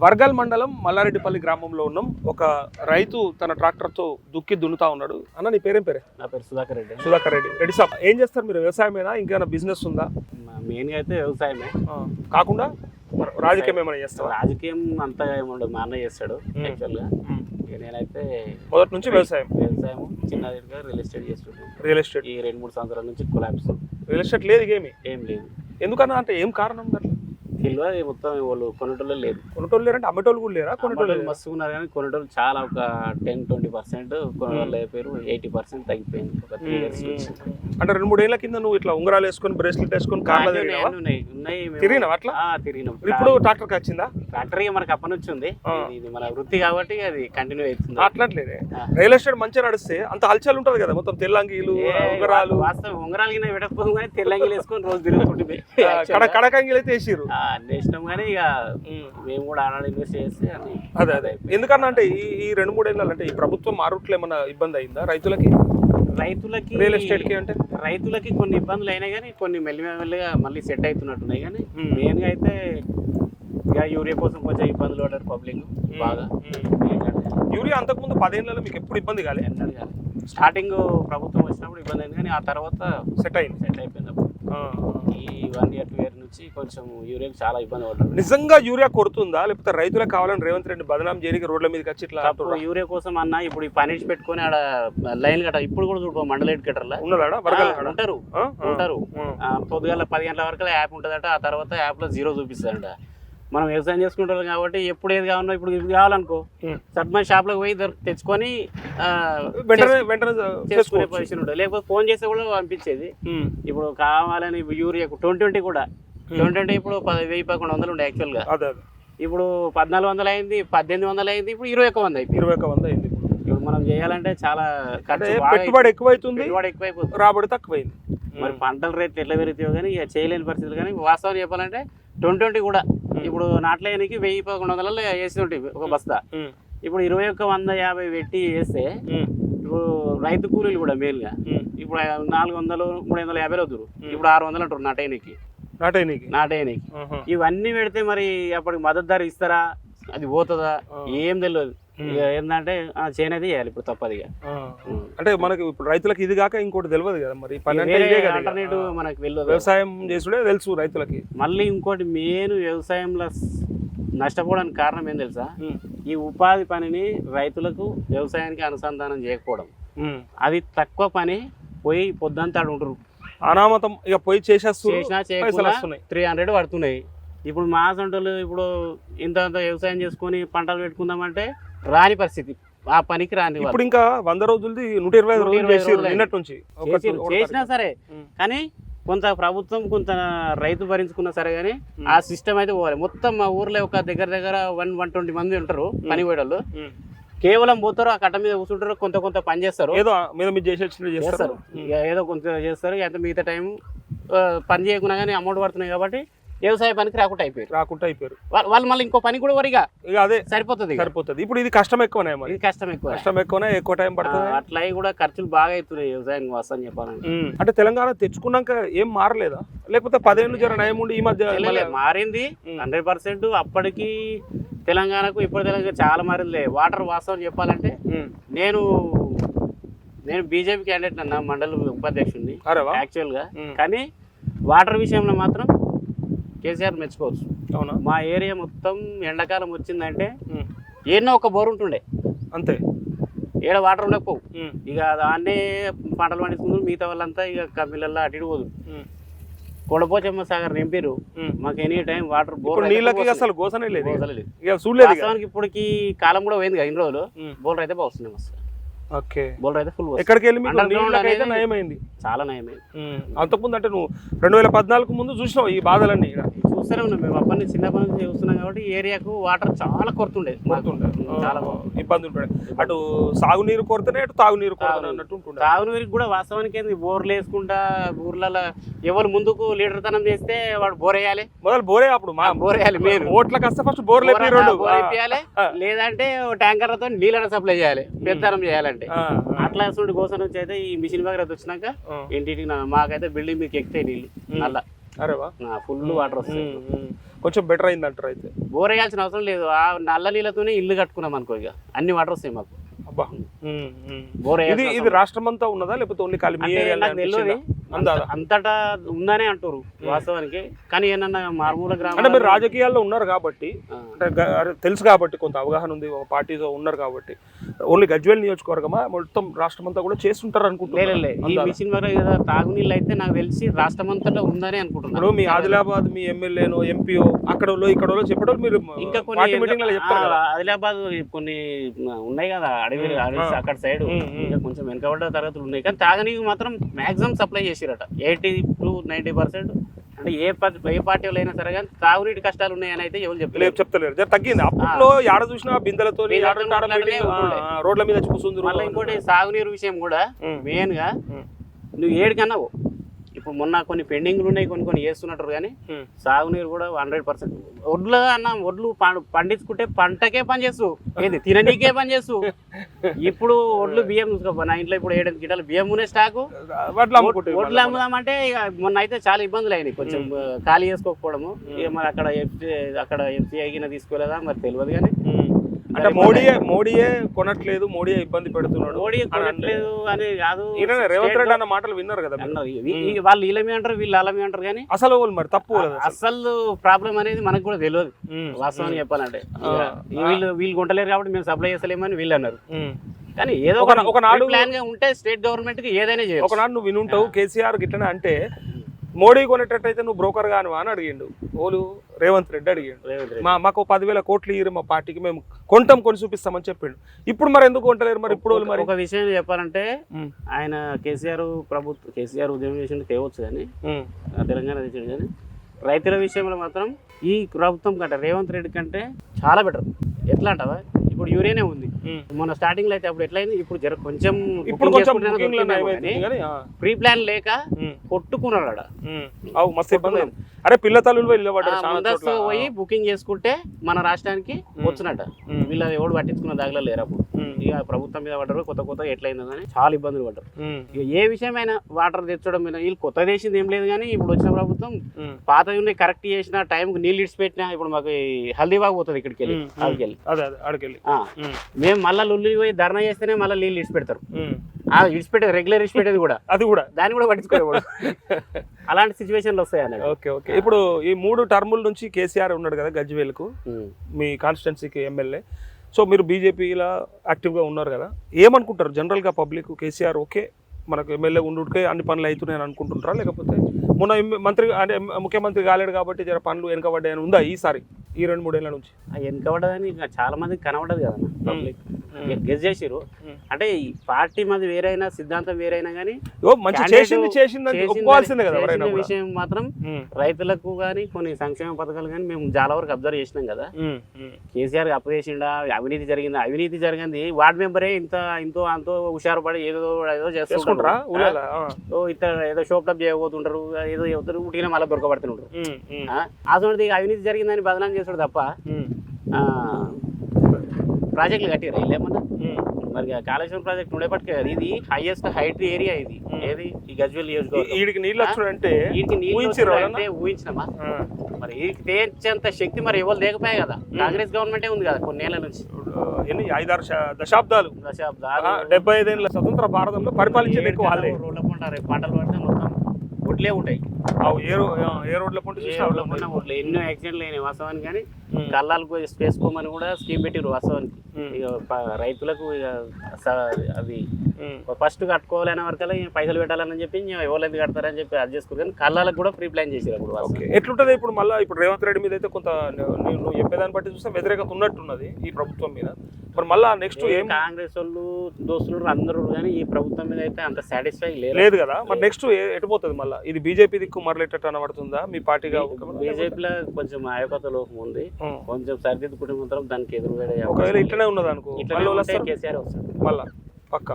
వర్గల్ మండలం మల్లారెడ్డిపల్లి గ్రామంలో ఉన్నాం. ఒక రైతు తన ట్రాక్టర్తో దుక్కి దున్నుతా ఉన్నాడు. అన్న నీ పేరేం పేరే? నా పేరు సుధాకర్ రెడ్డి. సుధాకర్ రెడ్డి. రెడ్డి సాబ్ ఏం చేస్తారు మీరు? వ్యవసాయమేనా ఇంకేమైనా బిజినెస్ ఉందా? మెయిన్గా అయితే వ్యవసాయమే కాకుండా రాజకీయం ఏమైనా చేస్తావా? రాజకీయం అంతా ఏముండదు, మా అన్న చేస్తాడు యాక్చువల్గా. నేనైతే మొదటి నుంచి వ్యవసాయం చిన్నదిగా రియల్ ఎస్టేట్ చేస్తుంటాను. రియల్ ఎస్టేట్ ఈ 2-3 సంవత్సరాల నుంచి కొలాబ్స్. రియల్ ఎస్టేట్ లేదు ఏం లేదు. ఎందుకన్నా అంటే ఏం కారణం? అట్లా తెలియదు, మొత్తం వాళ్ళు కొనేటోళ్ళు లేదు. కొనేటోళ్ళు లేరంటే అమ్మటోళ్ళు కూడా లేరా? కొనేటోళ్ళు మస్తు ఉన్నారు కానీ కొనేటోళ్ళు చాలా, ఒక 10-20% కొనేటోళ్ళు అయిపోయారు. 80% తగ్గిపోయింది ఒక 3 years నుంచి. అంటే 2-3 ఏళ్ల కింద నువ్వు ఇట్లా ఉంగరాలు వేసుకొని బ్రేస్లెట్ వేసుకొని కార్లో తిరిగినావు అట్లా? తిరిగినాం. ఇప్పుడు ట్రాక్టర్కి వచ్చిందా? ట్రాక్టర్ మనకి అప్పటి నుంచి ఉంది, ఇది మన వృత్తి కాబట్టి అది కంటిన్యూ అవుతుంది. అట్లట్లేదే రైల్ ఎస్టేట్ మంచిగా నడిస్తే అంత హల్చల్ ఉంటది కదా, మొత్తం తెల్లంగీలు ఉంగరాలు. వాస్తవం ఉంగరాలు కింద పెట్టకపోదు కానీ తెల్లంగీలు వేసుకొని రోజు తిరుగుతుంటే కడకంగిలు అయితే వేసిరు వేసినాం. కానీ ఇక మేము కూడా ఆనాడు ఇన్వెస్ట్ చేస్తే అదే అదే. ఎందుకన్నా అంటే ఈ 2-3 ఏళ్ళు అంటే ఈ ప్రభుత్వం మారుట్లో ఏమన్నా ఇబ్బంది అయిందా రైతులకి? రియల్ ఎస్టేట్ కి అంటే రైతులకి కొన్ని ఇబ్బందులు అయినాయి కానీ కొన్ని మెల్లిమెల్లిగా మళ్ళీ సెట్ అవుతున్నట్టున్నాయి. కానీ మెయిన్గా అయితే ఇక యూరియా కోసం కొంచెం ఇబ్బందులు పడ్డారు పబ్లిక్ బాగా. యూరియా అంతకుముందు 10 ఏళ్లలో మీకు ఎప్పుడు ఇబ్బంది కాలే? స్టార్టింగ్ ప్రభుత్వం వచ్చినప్పుడు ఇబ్బంది అయింది కానీ ఆ తర్వాత సెట్ అయిపోయింది. ఈ 1 year 2 year నుంచి కొంచెం యూరియాకి చాలా ఇబ్బంది పడ్డారు. నిజంగా యూరియా కొడుతుందా లేకపోతే రైతులకు కావాలని రేవంత్ రెడ్డి బదనాం చేయడానికి రోడ్ల మీదకి వచ్చి ఇట్లా యూరియా కోసం అన్న ఇప్పుడు ఈ పని పెట్టుకొని ఆడ లైన్ కట్ట ఇప్పుడు కూడా చూడు మండలేట్ కట్టర్లా ఉంటారు పొద్దుగాల 10 గంటల వరకు యాప్ ఉంటుందట. ఆ తర్వాత యాప్ లో 0 చూపిస్తారంట. మనం వ్యవసాయం చేసుకుంటాం కాబట్టి ఎప్పుడు ఏది కావాలన్నా ఇప్పుడు ఇది కావాలనుకో సట్మన్ షాప్ లోకి పోయి తెచ్చుకొని చేసుకునే పొజిషన్ ఉంటుంది. లేకపోతే ఫోన్ చేస్తే కూడా పంపించేది. ఇప్పుడు కావాలని యూరియా 2020 కూడా 2020 ఇప్పుడు 1000-1100 ఉండే యాక్చువల్ గా. ఇప్పుడు 1400 అయింది, 1800 అయింది, ఇప్పుడు 2100 అయింది. ఇప్పుడు మనం చేయాలంటే చాలా పెట్టుబడి ఎక్కువైతుంది, రాబడి తక్కువైంది. మరి పంటల రేట్లు ఎట్లా పెరుగుతాయో కానీ ఇక చేయలేని పరిస్థితులు. కానీ వాస్తవం చెప్పాలంటే 2020 కూడా ఇప్పుడు నాట్లేనికి 1000-1100 వేసి ఉంటాయి ఒక బస్తా. ఇప్పుడు 2150 పెట్టి వేస్తే ఇప్పుడు రైతు కూలీలు కూడా మేలుగా ఇప్పుడు 400-350 అవుతారు. ఇప్పుడు 600 అంటారు నాటేనికి. ఇవన్నీ పెడితే మరి అప్పటికి మద్దతు ధర ఇస్తారా, అది పోతుందా ఏం తెలియదు. ఇక ఏంటంటే చేనేది చేయాలి ఇప్పుడు తప్పదిగా. అంటే మనకి ఇప్పుడు రైతులకి ఇది కాక ఇంకోటి తెలియదు కదా మరి. ఆల్టర్నేటివ్ మనకి వెళ్ళదు. వ్యవసాయం చేసుడే తెలుసు రైతులకి. మళ్ళీ ఇంకోటి మెయిన్ వ్యవసాయంలో నష్టపోవడానికి కారణం ఏం తెలుసా? ఈ ఉపాధి పనిని రైతులకు వ్యవసాయానికి అనుసంధానం చేయకపోవడం. అది తక్కువ పని, పోయి పొద్దుంతా ఉంటారు అనామతం, ఇక పోయి చేసినా 300 పడుతున్నాయి. ఇప్పుడు మా సొంటలు ఇప్పుడు ఇంత వ్యవసాయం చేసుకొని పంటలు పెట్టుకుందామంటే రాని పరిస్థితి, ఆ పనికి రాని. ఇప్పుడు ఇంకా 100 రోజులది 125 రోజులు చేసినా సరే కానీ కొంత ప్రభుత్వం కొంత రైతు భరించుకున్నా సరే కానీ ఆ సిస్టమ్ అయితే పోవాలి. మొత్తం మా ఊర్లో ఒక దగ్గర 120 మంది ఉంటారు పని పోయేవాళ్ళు. కేవలం పోతారు, ఆ కట్ట మీద కూర్చుంటారు, కొంత పని చేస్తారు, ఏదో చేస్తారు, ఏదో కొంత చేస్తారు. అయితే మిగతా టైం పని చేయకుండా కానీ అమౌంట్ పడుతున్నాయి కాబట్టి వ్యవసాయ పనికి రాకుండా అయిపోయారు వాళ్ళు. మళ్ళీ ఇంకో పని కూడా వరిగా అదే సరిపోతుంది. ఇప్పుడు ఇది కష్టం ఎక్కువనే, ఎక్కువ టైం పడుతుంది. అట్లా కూడా ఖర్చులు బాగా అవుతున్నాయి వ్యవసాయం వస్తాను చెప్పాలని. అంటే తెలంగాణ తెచ్చుకున్నాక ఏం మారలేదా లేకపోతే 10 ఏళ్ళు జర నయం ఉండి ఈ మధ్య మారింది 100%. అప్పటికి తెలంగాణకు ఇప్పుడు తెలంగాణ చాలా మారింది. వాటర్ వాస్తవం చెప్పాలంటే నేను బీజేపీ క్యాండిడేట్ అన్న, మండల ఉపాధ్యక్షుడిని యాక్చువల్ గా. కానీ వాటర్ విషయంలో మాత్రం కేసీఆర్ మెచ్చుకోవచ్చు. మా ఏరియా మొత్తం ఎండాకాలం వచ్చిందంటే ఏదో ఒక బోర్ ఉంటుండే, అంతే. ఏడ వాటర్ ఉండకపోవు. ఇక దాన్నే పంటలు పండించుకుంటారు. మిగతా వాళ్ళంతా ఇక కంపెనీలలో అటు పోదు. కొడపోచమ్మ సాగర్ నింపారు, మాకు ఎనీ టైం వాటర్ బోర్. అసలు గోసనే లేదు. ఇప్పటికి కాలం కూడా పోయింది కదా, ఇన్ని రోజులు బోర్లు అయితే బాగున్నాయి మస్తు. బోర్లు అయితే ఫుల్. ఎక్కడికి వెళ్ళి నయమైంది, చాలా నయమైంది. అంతకుముందు అంటే నువ్వు 2014 ముందు చూసినావు ఈ బాధలన్నీ? చూస్తూనే ఉన్నాం మేము, అప్పటి నుంచి చిన్నప్పటి నుంచి చూస్తున్నాం కాబట్టి ఏరియాకు వాటర్ చాలా కొరతుండే, చాలా ఇబ్బంది ఉంటుండే. అటు సాగునీరు కొరతనే, అటు తాగునీరు కొరత అన్నట్టు ఉంటుండే. తాగునీరుకి కూడా వాస్తవానికి ఏంది, బోర్లు వేసుకుంటా ఊర్లలో ఎవరు ముందుకు లీడర్ తనం చేస్తే వాడు బోర్ వేయాలి. మొదలు బోరే, అప్పుడు బోర్ వేయాలి. మెయిన్ ఓట్లకు వస్తే ఫస్ట్ బోర్లు వేయాలి, లేదంటే ట్యాంకర్లతో నీళ్ళని సప్లై చేయాలి, పెద్దనం చేయాలంటే. అట్లా చూడు గోస నుంచి అయితే ఈ మిషన్ భగీరథ వచ్చినాక ఇంటికి మాకైతే బిల్డింగ్ మీకు ఎక్కితే నీళ్ళు నల్ల ఫుల్ వాటర్ వస్తాయి. కొంచెం బెటర్ అయింది అంటారు అయితే. బోర్ వేయాల్సిన అవసరం లేదు, ఆ నల్ల నీళ్ళతోనే ఇల్లు కట్టుకున్నాం అనుకో, ఇక అన్ని వాటర్ వస్తాయి మాకు. అబ్బా బోర్ ఇది రాష్ట్రం అంతా ఉన్నదా లేకపోతే ఓన్లీ ఖాళీ మీ ఏరియా నాకు తెలియదు, అంతటా ఉందనే అంటారు వాస్తవానికి. కానీ ఏమన్నా మారుమూల అంటే గ్రామం మీరు రాజకీయాల్లో ఉన్నారు కాబట్టి, తెలుసు కాబట్టి, కొంత అవగాహన ఉంది, ఒక పార్టీతో ఉన్నారు కాబట్టి, ఓన్లీ గజ్వేల్ నియోజకవర్గమా మొత్తం రాష్ట్రం అంతా కూడా చేస్తుంటారు అనుకుంటున్నారు? ఈ మిషన్ వల్ల తాగునీళ్ళు అయితే నాకు తెలిసి రాష్ట్రం అంతటా ఉందని అనుకుంటున్నాను. ఇప్పుడు మీ ఆదిలాబాద్ మీ ఎమ్మెల్యేనో ఎంపీఓ అక్కడోళ్ళు ఇక్కడోళ్ళు చెప్పడం మీరు ఇంకా పార్టీ మీటింగ్ లో చెప్తారు కదా. ఆదిలాబాద్ కొన్ని ఉన్నాయి కదా అడవి అక్కడ సైడ్, ఇంకా కొంచెం వెనకబడ్డ తరగతులు ఉన్నాయి. కానీ తాగనీకి మాత్రం మాక్సిమం సప్లై చేసిరట 80 to 90%. అంటే ఏ పార్టీ వాళ్ళు అయినా సరే కానీ తాగునీటి కష్టాలు ఉన్నాయని అయితే ఎవరు చెప్తలేరు. తగ్గింది. అప్పట్లో ఆడ చూసినా బిందెలతో రోడ్ల మీద కూర్చుంది. మళ్ళీ ఇంకోటి సాగునీరు విషయం కూడా మెయిన్ గా నువ్వు ఏడికన్నావు. ఇప్పుడు మొన్న కొన్ని పెండింగ్లు ఉన్నాయి, కొన్ని చేస్తున్నట్టు. కానీ సాగునీరు కూడా 100%. ఒడ్లు పండించుకుంటే పంటకే పని చేస్తూ, ఏది తిననీకే పని చేస్తూ. ఇప్పుడు ఒడ్లు బియ్యం చూసుకో, నా ఇంట్లో ఇప్పుడు 7 గిటాలు బియ్యం ఉన్న స్టాకు. ఒడ్లు అమ్ముదామంటే ఇక మొన్న అయితే చాలా ఇబ్బందులు అయినాయి, కొంచెం ఖాళీ చేసుకోకపోవడము. ఇక మరి అక్కడ ఎంసీ అయినా తీసుకోలేదా మరి తెలియదు. కానీ అంటే మోడీయే కొనట్లేదు, మోడీయే ఇబ్బంది పెడుతున్నాడు. మోడీ కొనట్లేదు అని కాదు, రేవంత్ రెడ్డి అన్న మాటలు విన్నారు కదా. వాళ్ళు వీళ్ళమే అంటారు, వీళ్ళు అలామే అంటారు. కానీ అసలు మరి తప్పు అసలు ప్రాబ్లం అనేది మనకు కూడా తెలియదు వాస్తవాన్ని చెప్పాలంటే. వీళ్ళు కొంటలేరు కాబట్టి మేము సప్లై చేస్తలేమని వీళ్ళు అన్నారు. కానీ ఏదో ఒకనాడు ప్లాన్ గా ఉంటే స్టేట్ గవర్నమెంట్ కి ఏదైనా చేయొచ్చు. ఒకనాడు నువ్వు వినుంటావు కేసీఆర్ గిట్లనే అంటే మోడీ కొనేటట్టయితే నువ్వు బ్రోకర్ గాను అని అడిగిండు. ఓలు రేవంత్ రెడ్డి అడిగిండు, మాకు 10,000 కోట్లు ఇయ్యరు మా పార్టీకి, మేము కొని చూపిస్తామని చెప్పిండు. ఇప్పుడు మరి ఎందుకు కొంటలేరు మరి? ఇప్పుడు మరి ఒక విషయం చెప్పాలంటే ఆయన కేసీఆర్ ఉద్యమం చేసిండు తేవచ్చు, కానీ తెలంగాణ తెచ్చాడు. కానీ రైతుల విషయంలో మాత్రం ఈ ప్రభుత్వం కంటే రేవంత్ రెడ్డి కంటే చాలా బెటర్. ఎట్లా అంటావా, ఇప్పుడు యూరియానే ఉంది. మన స్టార్టింగ్ లో అయితే అప్పుడు ఎట్లయింది, ఇప్పుడు కొంచెం ప్రీ ప్లాన్ లేక కొట్టుకున్నాడు. మస్తు ఇబ్బంది. అరే పిల్ల తల్లులు ముందస్తు పోయి బుకింగ్ చేసుకుంటే మన రాష్ట్రానికి వచ్చినట్ట. వీళ్ళు ఎవడు పట్టించుకున్న దాగలో లేరు. అప్పుడు ఇక ప్రభుత్వం మీద పడ్డారు, కొత్త ఎట్లయిందని చాలా ఇబ్బందులు పడ్డారు. ఇక ఏ విషయమైనా వాటర్ తెచ్చడం మీద వీళ్ళు కొత్త చేసింది ఏం లేదు. కానీ ఇప్పుడు వచ్చిన ప్రభుత్వం పాత కరెక్ట్ చేసిన టైంకి నీళ్ళు ఇడిచిపెట్టినా. ఇప్పుడు మాకు హల్దీబాగ్ పోతుంది ఇక్కడికి వెళ్ళి, అడికెళ్ళి మేము మళ్ళీ లొల్లి పోయి ధర్నా చేస్తేనే మళ్ళీ నీళ్ళు ఇడిచిపెడతారు. ఇడిచిపెట్టేది రెగ్యులర్ ఇడిచిపెట్టేది కూడా, అది కూడా దాన్ని కూడా పట్టించుకోవాలి. అలాంటి సిచ్యువేషన్లు వస్తాయి అన్నట్టు. ఓకే. ఇప్పుడు ఈ 3 టర్ముల నుంచి కేసీఆర్ ఉన్నాడు కదా గజ్వేల్కు, మీ కాన్స్టిట్యున్సీకి ఎమ్మెల్యే. సో మీరు బీజేపీలో యాక్టివ్గా ఉన్నారు కదా, ఏమనుకుంటారు జనరల్గా పబ్లిక్? కేసీఆర్ ఓకే మనకు ఎమ్మెల్యే ఉండుకే అన్ని పనులు అవుతున్నాయని అనుకుంటుంటారా, లేకపోతే మొన్న మంత్రి అంటే ముఖ్యమంత్రి కాలేడు కాబట్టి జర పనులు వెనకబడ్డాయని ఉందా ఈసారి ఈ 2-3 ఏళ్ళ నుంచి? వెనకబడ్డదని ఇంకా చాలా మందికి కనబడదు కదా పబ్లిక్, గెస్ చేసిరు. అంటే ఈ పార్టీ మాది వేరైనా సిద్ధాంతం వేరైనా కానీ విషయం మాత్రం రైతులకు కానీ కొన్ని సంక్షేమ పథకాలు కానీ మేము చాలా వరకు అబ్జర్వ్ చేసినాం కదా. కేసీఆర్ అప్పు చేసిండా, అవినీతి జరిగింది వార్డ్ మెంబరే ఇంతో అంతో హుషారు పడి ఏదో చేసుకుంటారా, ఏదో షోప్టప్ చేయబోతుంటారు, ఏదో చెబుతారు, ఉట్టిగా మళ్ళీ దొరకబడుతుంటారు. అటువంటి అవినీతి జరిగిందని బదనాం చేస్తాడు తప్ప ప్రాజెక్టులు కట్టిరా వీళ్ళు ఏమన్నా? మరి కాళేశ్వరం ప్రాజెక్ట్ ఉండేపటికే ఇది హైయెస్ట్ హైట్ ఏరియా. ఇది ఏది ఈ గజ్వేల్ ఊహించినమా? మరి వీడికి తెచ్చేంత శక్తి మరి ఎవరు లేకపోయా కదా. కాంగ్రెస్ గవర్నమెంటే ఉంది కదా కొన్నేళ్ల నుంచి, 5-6 దశాబ్దాలు 75 ఏళ్ళ స్వతంత్ర భారతంలో పరిపాలించేది రోడ్ల పంట పాటలు పడితే మొత్తం ఒడ్లే ఉంటాయి. ఏ రోడ్ల పంట ఎన్నో యాక్సిడెంట్లు అయినాయి వాస్తవానికి. కానీ కళ్ళాలకు వేసుకోమని కూడా స్కీమ్ పెట్టిరు వాస్తవానికి. ఇక రైతులకు అవి ఫస్ట్ కట్టుకోవాలనే వరకల్లా పైసలు పెట్టాలని చెప్పి ఎవరు కడతారని చెప్పి అది చేసుకుని, కానీ కళ్ళాలకు కూడా ప్రీ ప్లాన్ చేసారు. అప్పుడు ఎట్లుంటది ఇప్పుడు మళ్ళీ ఇప్పుడు రేవంత్ రెడ్డి మీద అయితే కొంత నువ్వు చెప్పేదాన్ని బట్టి చూస్తే వ్యతిరేకత ఉన్నట్టున్నది ఈ ప్రభుత్వం మీద. మరి మళ్ళీ నెక్స్ట్ కాంగ్రెస్ వాళ్ళు దోస్తులు అందరూ కానీ ఈ ప్రభుత్వం మీద అయితే అంత సాటిస్ఫై లేదు కదా. మరి నెక్స్ట్ ఎటుపోతుంది మళ్ళీ? ఇది బీజేపీ దిక్కు మరలేటట్టు అనబడుతుందా మీ పార్టీగా? బీజేపీలో కొంచెం ఆయకత లోపం ఉంది, కొంచెం సరిదిద్దుకుంటే మాత్రం దానికి ఎదురుగా ఒకవేళ ఇట్లనే ఉన్నది అనుకో కేసీఆర్ వస్తాడు మళ్ళా పక్క.